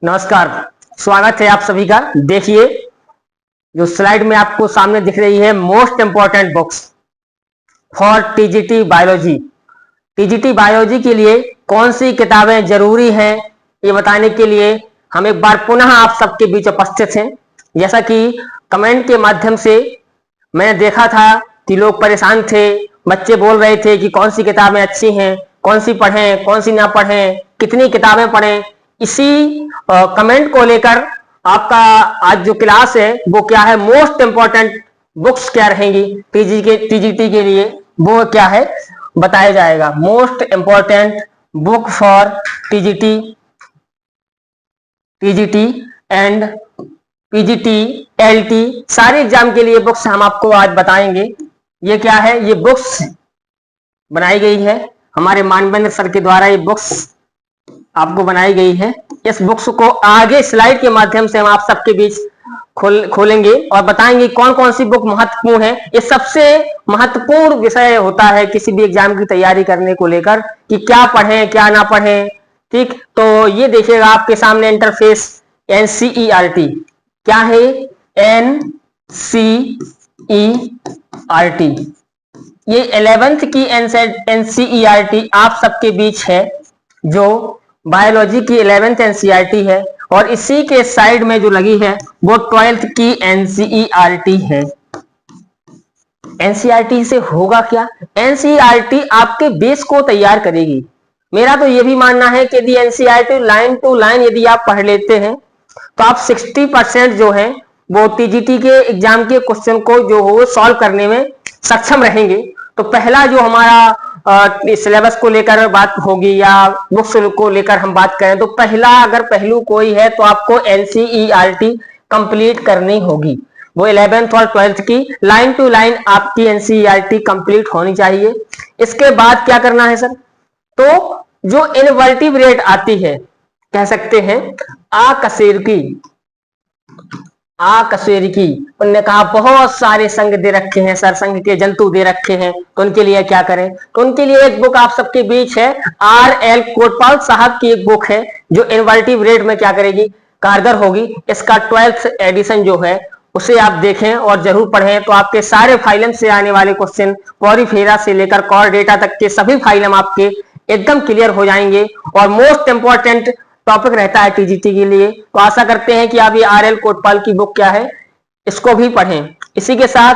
नमस्कार, स्वागत है आप सभी का। देखिए जो स्लाइड में आपको सामने दिख रही है, most important books for TGT biology. TGT biology के लिए कौन सी किताबें जरूरी हैं, ये बताने के लिए हम एक बार पुनः आप सबके बीच उपस्थित हैं। जैसा कि कमेंट के माध्यम से मैंने देखा था कि लोग परेशान थे, बच्चे बोल रहे थे कि कौन सी किताबें अच्छी हैं, कौन सी पढ़ें, कौन सी ना पढ़ें, कितनी किताबें पढ़ें। इसी कमेंट को लेकर आपका आज जो क्लास है वो क्या है, मोस्ट इंपॉर्टेंट बुक्स क्या रहेंगी टीजीटी के लिए, वो क्या है बताया जाएगा। Most important book for TGT and PGT LT सारे एग्जाम के लिए बुक्स हम आपको आज बताएंगे। ये क्या है, ये बुक्स बनाई गई है हमारे मानवेंद्र सर के द्वारा। ये बुक्स आपको बनाई गई है। इस बुक्स को आगे स्लाइड के माध्यम से हम आप सबके बीच खोलेंगे और बताएंगे कौन कौन सी बुक महत्वपूर्ण है। ये सबसे महत्वपूर्ण विषय होता है किसी भी एग्जाम की तैयारी करने को लेकर कि क्या पढ़ें क्या ना पढ़ें। ठीक, तो ये देखिएगा आपके सामने इंटरफेस एनसीईआरटी क्या है, एनसीईआरटी। ये 11th की एनसीईआरटी आप सबके बीच है, जो बायोलॉजी की 11th एनसीईआरटी है, और इसी के साइड में जो लगी है वो 12th की एनसीईआरटी है। एनसीईआरटी से होगा क्या, एनसीईआरटी आपके बेस को तैयार करेगी। मेरा तो ये भी मानना है कि यदि एनसीईआरटी लाइन टू लाइन यदि आप पढ़ लेते हैं तो आप 60% जो है वो टीजीटी के एग्जाम के क्वेश्चन को जो हो सॉल्व करने में सक्षम रहेंगे। तो पहला जो हमारा सिलेबस को लेकर बात होगी या बुक्स को लेकर हम बात करें तो पहला अगर पहलू कोई है तो आपको एनसीईआरटी कंप्लीट करनी होगी। वो 11th और 12th की लाइन टू लाइन आपकी एनसीईआरटी कंप्लीट होनी चाहिए। इसके बाद क्या करना है सर, तो जो इनवर्टिब्रेट आती है, कह सकते हैं आकशेरुकी, उनने कहा बहुत सारे संघ दे रखे हैं सर, संघ के जंतु दे रखे हैं, तो उनके लिए क्या करें। तो उनके लिए एक बुक आप सबके बीच है, RL कोटपाल साहब की एक बुक है जो इनवर्टिब्रेट में क्या करेगी, कारगर होगी। इसका 12th एडिशन जो है उसे आप देखें और जरूर पढ़ें, तो आपके सारे फाइलम से आने वाले क्वेश्चन पॉरीफेरा से लेकर कॉर डेटा तक के सभी फाइलम आपके एकदम क्लियर हो जाएंगे और मोस्ट इंपॉर्टेंट टॉपिक रहता है टीजीटी के लिए। तो आशा करते हैं कि आप ये RL कोटपाल की बुक क्या है इसको भी पढ़ें। इसी के साथ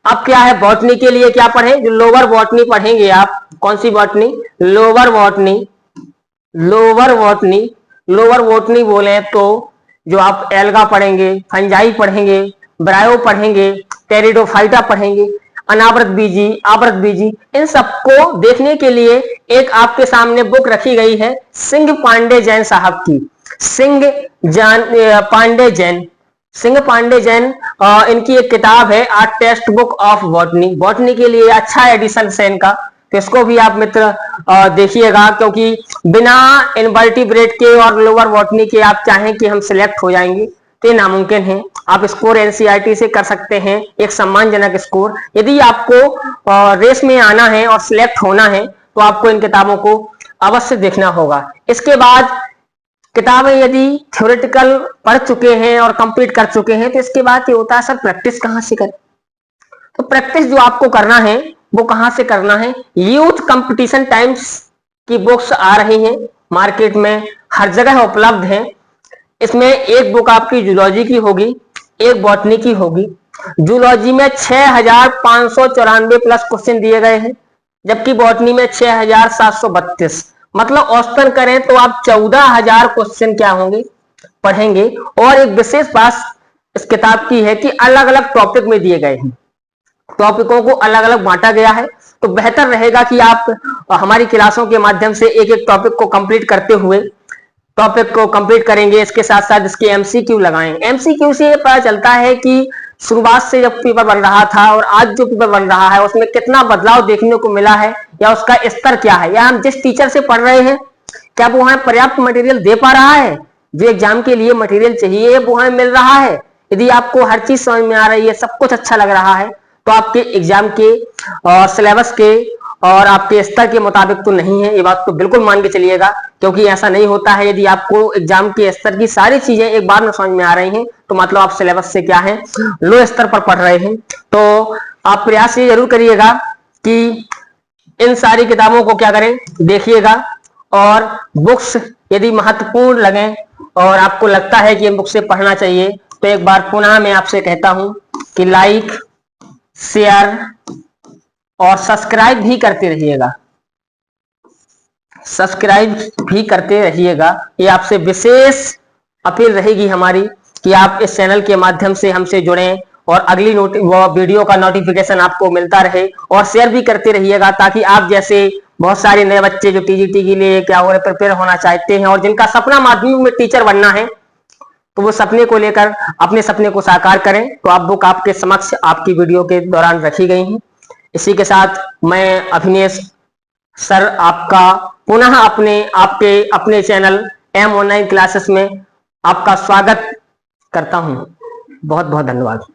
अब क्या है, बॉटनी के लिए क्या पढ़ें, जो लोअर बॉटनी पढ़ेंगे आप, कौन सी बॉटनी, लोअर बॉटनी बोले तो जो आप एल्गा पढ़ेंगे, फंजाई पढ़ेंगे, ब्रायो पढ़ेंगे, टेरिडोफाइटा पढ़ेंगे, अनावृत बीजी, आवृत बीजी, इन सबको देखने के लिए एक आपके सामने बुक रखी गई है सिंह पांडे जैन साहब की। सिंह पांडे जैन इनकी एक किताब है a textbook of botany. Botany के लिए अच्छा एडिशन है इनका, तो इसको भी आप मित्र देखिएगा, क्योंकि बिना इनवर्टिब्रेट के और लोअर बॉटनी के आप चाहें कि हम सिलेक्ट हो जाएंगे तो ये नामुमकिन है। आप स्कोर एनसीईआरटी से कर सकते हैं, एक सम्मानजनक स्कोर। यदि आपको रेस में आना है और सिलेक्ट होना है तो आपको इन किताबों को अवश्य देखना होगा। इसके बाद किताबें यदि थ्योरेटिकल पढ़ चुके हैं और कंप्लीट कर चुके हैं तो इसके बाद ये होता है सर प्रैक्टिस कहाँ से करें। तो प्रैक्टिस जो आपको करना है वो कहाँ से करना है, यूथ कंपटीशन टाइम्स की बुक्स आ रही हैं मार्केट में, हर जगह उपलब्ध हैं। इसमें एक बुक आपकी जूलॉजी की होगी, एक बॉटनी की होगी। जूलॉजी में 6594 प्लस क्वेश्चन दिए गए हैं, जबकि बॉटनी में 6732, मतलब औसतन करें तो आप 14000 क्वेश्चन क्या होंगे, पढ़ेंगे। और एक विशेष बात इस किताब की है कि अलग अलग टॉपिक में दिए गए हैं, टॉपिकों को अलग अलग बांटा गया है। तो बेहतर रहेगा कि आप हमारी क्लासों के माध्यम से एक एक टॉपिक को कंप्लीट करते हुए टॉपिक को कंप्लीट करेंगे, इसके साथ साथ इसके एमसीक्यू लगाएं। एमसीक्यू से पता चलता है कि शुरुआत से जब पेपर बन रहा था और आज जो पेपर बन रहा है उसमें कितना बदलाव देखने को मिला है, या उसका स्तर क्या है, या हम जिस टीचर से पढ़ रहे हैं क्या वो हमें पर्याप्त मटेरियल दे पा रहा है, जो एग्जाम के लिए मटेरियल चाहिए वो हमें मिल रहा है। यदि आपको हर चीज समझ में आ रही है, सब कुछ अच्छा लग रहा है, तो आपके एग्जाम के सिलेबस के और आपके स्तर के मुताबिक तो नहीं है, ये बात तो बिल्कुल मान के चलिएगा। क्योंकि ऐसा नहीं होता है। यदि आपको एग्जाम के स्तर की सारी चीजें एक बार में समझ में आ रही हैं तो मतलब आप सिलेबस से क्या है, लो स्तर पर पढ़ रहे हैं। तो आप प्रयास ये जरूर करिएगा कि इन सारी किताबों को क्या करें, देखिएगा। और बुक्स यदि महत्वपूर्ण लगे और आपको लगता है कि इन बुक से पढ़ना चाहिए तो एक बार पुनः मैं आपसे कहता हूं कि लाइक, शेयर और सब्सक्राइब भी करते रहिएगा। सब्सक्राइब भी करते रहिएगा। ये आपसे विशेष अपील रहेगी हमारी कि आप इस चैनल के माध्यम से हमसे जुड़ें और अगली वीडियो का नोटिफिकेशन आपको मिलता रहे। और शेयर भी करते रहिएगा ताकि आप जैसे बहुत सारे नए बच्चे जो टीजीटी के लिए क्या हो रहे प्रिपेयर होना चाहते हैं और जिनका सपना माध्यमिक में टीचर बनना है, तो वो सपने को लेकर अपने सपने को साकार करें। तो आप बुक आपके समक्ष आपकी वीडियो के दौरान रखी गई हैं। इसी के साथ मैं अभिनेश सर आपका पुनः अपने चैनल एम ऑनलाइन क्लासेस में आपका स्वागत करता हूं। बहुत बहुत धन्यवाद।